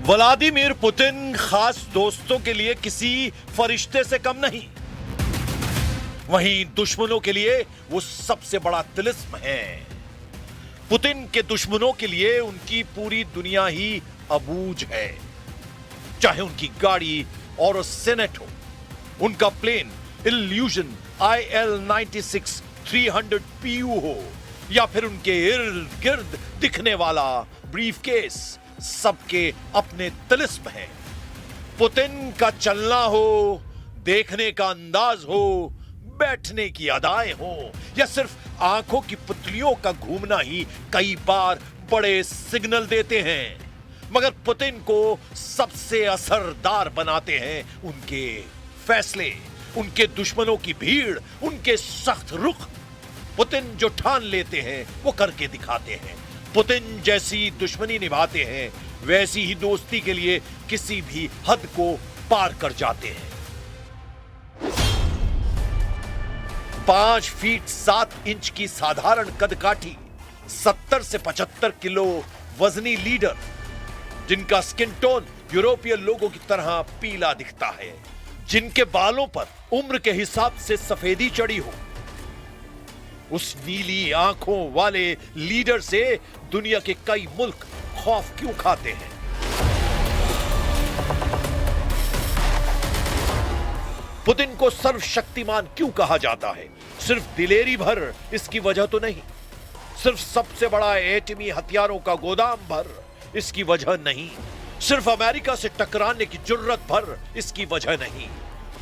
Vladimir Putin खास दोस्तों के लिए किसी फरिश्ते से कम नहीं, वहीं दुश्मनों के लिए वो सबसे बड़ा तिलिस्म है। पुतिन के दुश्मनों के लिए उनकी पूरी दुनिया ही अबूझ है, चाहे उनकी गाड़ी और सेनेट हो, उनका प्लेन इल्यूजन IL-96 300 PU हो, या फिर उनके इर्द गिर्द दिखने वाला ब्रीफकेस, सबके अपने तिलिस्म हैं। पुतिन का चलना हो, देखने का अंदाज हो, बैठने की अदाएं हो, या सिर्फ आंखों की पुतलियों का घूमना ही कई बार बड़े सिग्नल देते हैं। मगर पुतिन को सबसे असरदार बनाते हैं उनके फैसले, उनके दुश्मनों की भीड़, उनके सख्त रुख। पुतिन जो ठान लेते हैं वो करके दिखाते हैं। पुतिन जैसी दुश्मनी निभाते हैं, वैसी ही दोस्ती के लिए किसी भी हद को पार कर जाते हैं। 5 फीट 7 इंच की साधारण कदकाठी, 70 से 75 किलो वजनी लीडर, जिनका स्किन टोन यूरोपीय लोगों की तरह पीला दिखता है, जिनके बालों पर उम्र के हिसाब से सफेदी चढ़ी हो, उस नीली आंखों वाले लीडर से दुनिया के कई मुल्क खौफ क्यों खाते हैं? पुतिन को सर्वशक्तिमान क्यों कहा जाता है? सिर्फ दिलेरी भर इसकी वजह तो नहीं, सिर्फ सबसे बड़ा एटमी हथियारों का गोदाम भर इसकी वजह नहीं, सिर्फ अमेरिका से टकराने की जुर्रत भर इसकी वजह नहीं।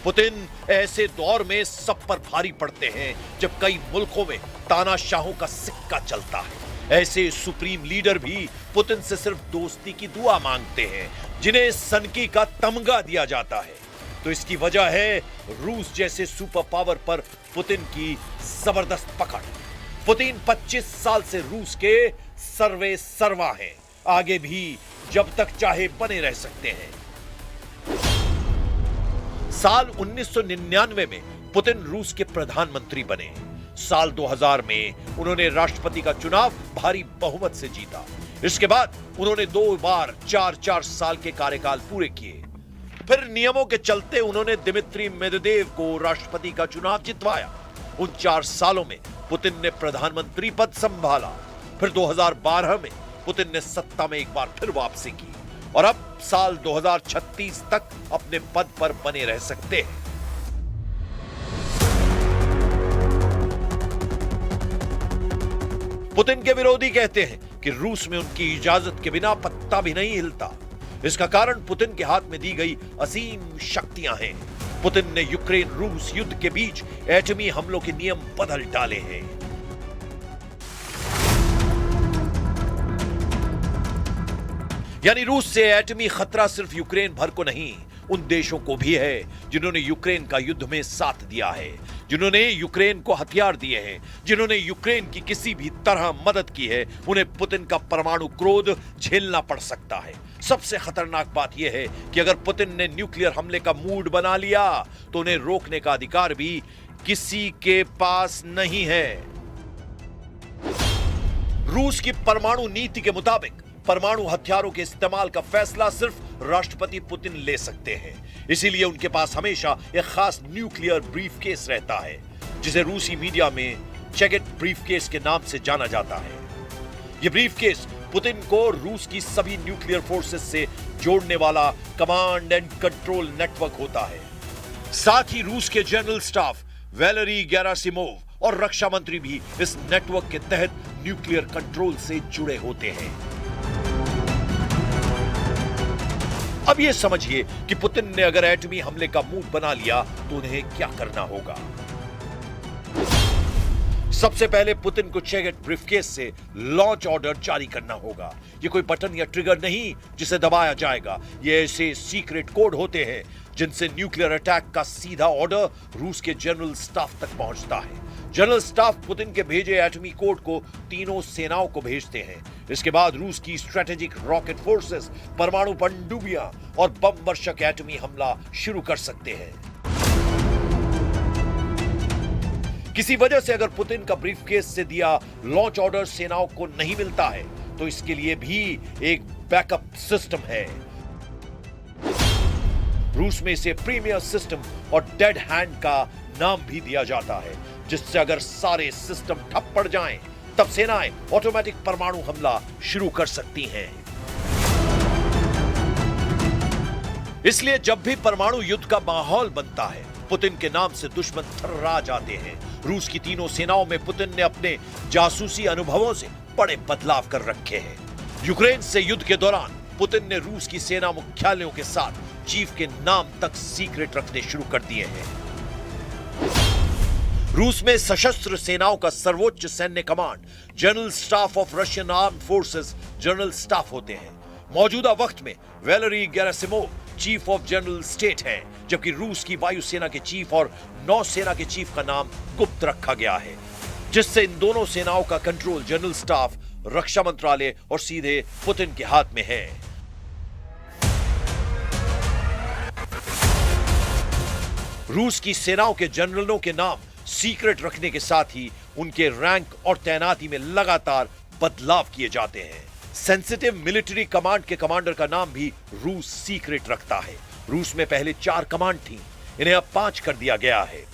पुतिन ऐसे दौर में सब पर भारी पड़ते हैं जब कई मुल्कों में तानाशाहों का सिक्का चलता है। ऐसे सुप्रीम लीडर भी पुतिन से सिर्फ दोस्ती की दुआ मांगते हैं, जिन्हें सनकी का तमगा दिया जाता है। तो इसकी वजह है रूस जैसे सुपर पावर पर पुतिन की जबरदस्त पकड़। पुतिन 25 साल से रूस के सर्वे सर्वा हैं, आगे भी जब तक चाहे बने रह सकते हैं। साल 1999 में पुतिन रूस के प्रधानमंत्री बने। साल 2000 में उन्होंने राष्ट्रपति का चुनाव भारी बहुमत से जीता। इसके बाद उन्होंने 2 बार 4-4 साल के कार्यकाल पूरे किए। फिर नियमों के चलते उन्होंने दिमित्री मेदवेदेव को राष्ट्रपति का चुनाव जितवाया। उन 4 सालों में पुतिन ने प्रधानमंत्री पद संभाला। फिर 2012 में पुतिन ने सत्ता में एक बार फिर वापसी की और अब साल 2036 तक अपने पद पर बने रह सकते हैं। पुतिन के विरोधी कहते हैं कि रूस में उनकी इजाजत के बिना पत्ता भी नहीं हिलता। इसका कारण पुतिन के हाथ में दी गई असीम शक्तियां हैं। पुतिन ने यूक्रेन रूस युद्ध के बीच एटमी हमलों के नियम बदल डाले हैं। यानी रूस से एटमी खतरा सिर्फ यूक्रेन भर को नहीं, उन देशों को भी है जिन्होंने यूक्रेन का युद्ध में साथ दिया है, जिन्होंने यूक्रेन को हथियार दिए हैं, जिन्होंने यूक्रेन की किसी भी तरह मदद की है। उन्हें पुतिन का परमाणु क्रोध झेलना पड़ सकता है। सबसे खतरनाक बात यह है कि अगर पुतिन ने न्यूक्लियर हमले का मूड बना लिया तो उन्हें रोकने का अधिकार भी किसी के पास नहीं है। रूस की परमाणु नीति के मुताबिक परमाणु हथियारों के इस्तेमाल का फैसला सिर्फ राष्ट्रपति पुतिन ले सकते हैं। इसीलिए उनके पास हमेशा एक खास न्यूक्लियर ब्रीफकेस रहता है, जिसे रूसी मीडिया में चेगेट ब्रीफकेस के नाम से जाना जाता है। यह ब्रीफकेस पुतिन को रूस की सभी न्यूक्लियर फोर्सेस से जोड़ने वाला कमांड एंड कंट्रोल नेटवर्क होता है। साथ ही रूस के जनरल स्टाफ वैलेरी गेरासिमोव और रक्षा मंत्री भी इस नेटवर्क के तहत न्यूक्लियर कंट्रोल से जुड़े होते हैं। अब यह समझिए कि पुतिन ने अगर एटमी हमले का मूड बना लिया तो उन्हें क्या करना होगा। सबसे पहले पुतिन को चेगेट ब्रीफकेस से लॉन्च ऑर्डर जारी करना होगा। यह कोई बटन या ट्रिगर नहीं जिसे दबाया जाएगा। ये ऐसे सीक्रेट कोड होते हैं जिनसे न्यूक्लियर अटैक का सीधा ऑर्डर रूस के जनरल स्टाफ तक पहुंचता है। जनरल स्टाफ पुतिन के भेजे एटमी कोड को तीनों सेनाओं को भेजते हैं। इसके बाद रूस की स्ट्रेटेजिक रॉकेट फोर्सेस परमाणु पनडुब्बियां और बम वर्षक एटमी हमला शुरू कर सकते हैं। किसी वजह से अगर पुतिन का ब्रीफकेस से दिया लॉन्च ऑर्डर सेनाओं को नहीं मिलता है तो इसके लिए भी एक बैकअप सिस्टम है। रूस में इसे प्रीमियर सिस्टम और डेड हैंड का नाम भी दिया जाता है, जिससे अगर सारे सिस्टम ठप पड़ जाएं, तब सेनाएं ऑटोमेटिक परमाणु हमला शुरू कर सकती हैं। इसलिए जब भी परमाणु युद्ध का माहौल बनता है, पुतिन के नाम से दुश्मन थर्रा जाते हैं। रूस की तीनों सेनाओं में पुतिन ने अपने जासूसी अनुभवों से बड़े बदलाव कर रखे हैं। यूक्रेन से युद्ध के दौरान पुतिन ने रूस की सेना मुख्यालयों के साथ चीफ के नाम तक सीक्रेट रखने शुरू कर दिए हैं। रूस में सशस्त्र सेनाओं का सर्वोच्च सैन्य command general staff of Russian armed forces general staff होते हैं। मौजूदा वक्त में Valery Gerasimov chief of general state हैं, जबकि रूस की वायुसेना के चीफ और नौसेना के चीफ का नाम गुप्त रखा गया है, जिससे इन दोनों सेनाओं का कंट्रोल जनरल स्टाफ, रक्षा मंत्रालय और सीधे पुतिन के हाथ में है। रूस की सेनाओं के जनरलों के नाम सीक्रेट रखने के साथ ही उनके रैंक और तैनाती में लगातार बदलाव किए जाते हैं। सेंसिटिव मिलिट्री कमांड के कमांडर का नाम भी रूस सीक्रेट रखता है। रूस में पहले 4 कमांड थी, इन्हें अब 5 कर दिया गया है।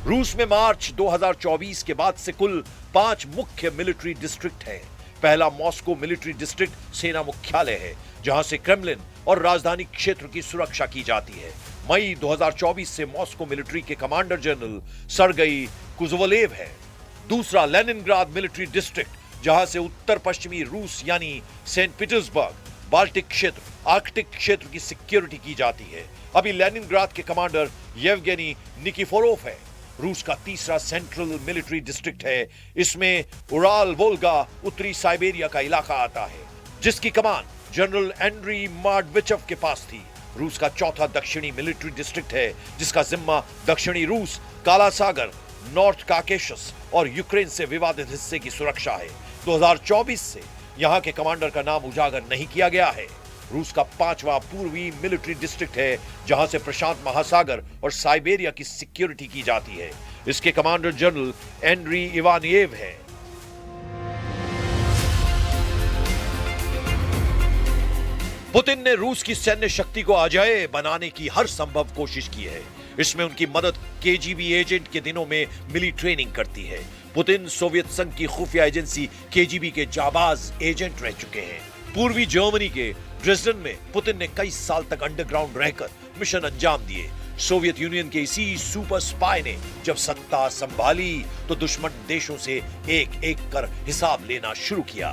रूस में मार्च 2024 के बाद से कुल 5 मुख्य मिलिट्री डिस्ट्रिक्ट हैं। पहला मॉस्को मिलिट्री डिस्ट्रिक्ट सेना मुख्यालय है, जहां से क्रेमलिन और राजधानी क्षेत्र की सुरक्षा की जाती है। मई 2024 से मॉस्को मिलिट्री के कमांडर जनरल सर्गई कुज़वलेव है। दूसरा लेनिनग्राद मिलिट्री डिस्ट्रिक्ट, जहां से उत्तर पश्चिमी रूस यानी सेंट पीटर्सबर्ग, बाल्टिक क्षेत्र, आर्कटिक क्षेत्र की सिक्योरिटी की जाती है। अभी लेनिनग्राद के कमांडर येवगेनी निकिफोरोव है। रूस का तीसरा सेंट्रल मिलिट्री डिस्ट्रिक्ट है। इसमें उराल वोल्गा उत्तरी साइबेरिया का इलाका आता है, जिसकी कमान जनरल एंड्री मार्डविचव के पास थी। रूस का चौथा दक्षिणी मिलिट्री डिस्ट्रिक्ट है, जिसका जिम्मा दक्षिणी रूस, काला सागर, नॉर्थ काकेशस और यूक्रेन से विवादित हिस्से की सुरक्षा है। 2024 से यहां के कमांडर का नाम उजागर नहीं किया गया है। रूस का 5वां पूर्वी मिलिट्री डिस्ट्रिक्ट है, जहां से प्रशांत महासागर और साइबेरिया की सिक्योरिटी की जाती है। इसके कमांडर जनरल एंड्री इवानिएव है। पुतिन ने रूस की सैन्य शक्ति को अजेय बनाने की हर संभव कोशिश की है। इसमें उनकी मदद केजीबी एजेंट के दिनों में मिली ट्रेनिंग करती है। पुतिन सोवियत संघ की खुफिया एजेंसी केजीबी के जाबाज एजेंट रह चुके हैं। पूर्वी जर्मनी के ड्रेसडन में पुतिन ने कई साल तक अंडरग्राउंड रहकर मिशन अंजाम दिए। सोवियत यूनियन के इसी सुपर स्पाई ने जब सत्ता संभाली तो दुश्मन देशों से एक एक कर हिसाब लेना शुरू किया।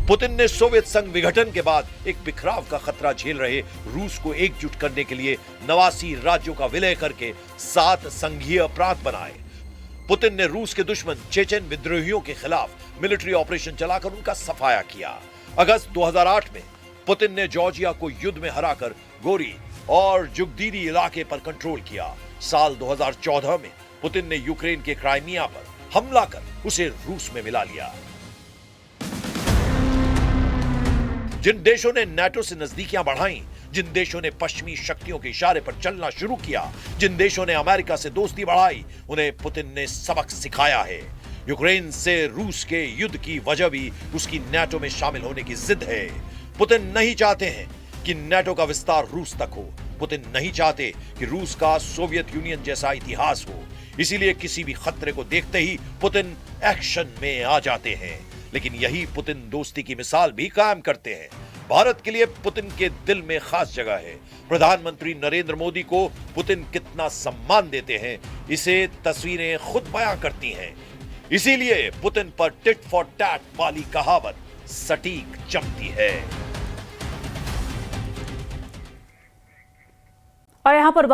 पुतिन ने सोवियत संघ विघटन के बाद एक बिखराव का खतरा झेल रहे रूस को एकजुट करने के लिए 89 राज्यों का विलय करके 7 संघीय प्रांत बनाए। पुतिन ने रूस के दुश्मन चेचेन विद्रोहियों के खिलाफ मिलिट्री ऑपरेशन चलाकर उनका सफाया किया। अगस्त 2008 में पुतिन ने जॉर्जिया को युद्ध में हराकर गोरी और जुगदीरी इलाके पर कंट्रोल किया। साल 2014 में पुतिन ने यूक्रेन के क्राइमिया पर हमला कर उसे रूस में मिला लिया। जिन देशों ने नाटो से नजदीकियां बढ़ाई, जिन देशों ने पश्चिमी शक्तियों के इशारे पर चलना शुरू किया, जिन देशों ने अमेरिका से दोस्ती बढ़ाई, उन्हें पुतिन ने सबक सिखाया है। यूक्रेन से रूस के युद्ध की वजह भी उसकी नाटो में शामिल होने की जिद है। पुतिन नहीं चाहते हैं कि नाटो का विस्तार रूस तक हो। पुतिन नहीं चाहते कि रूस का सोवियत यूनियन जैसा इतिहास हो। इसीलिए किसी भी खतरे को देखते ही पुतिन एक्शन में आ जाते हैं। लेकिन यही पुतिन दोस्ती की मिसाल भी कायम करते हैं। भारत के लिए पुतिन के दिल में खास जगह है। प्रधानमंत्री नरेंद्र मोदी को पुतिन कितना सम्मान देते हैं, इसे तस्वीरें खुद बयां करती हैं। इसीलिए पुतिन पर टिट फॉर टैट वाली कहावत सटीक जमती है। और यहाँ पर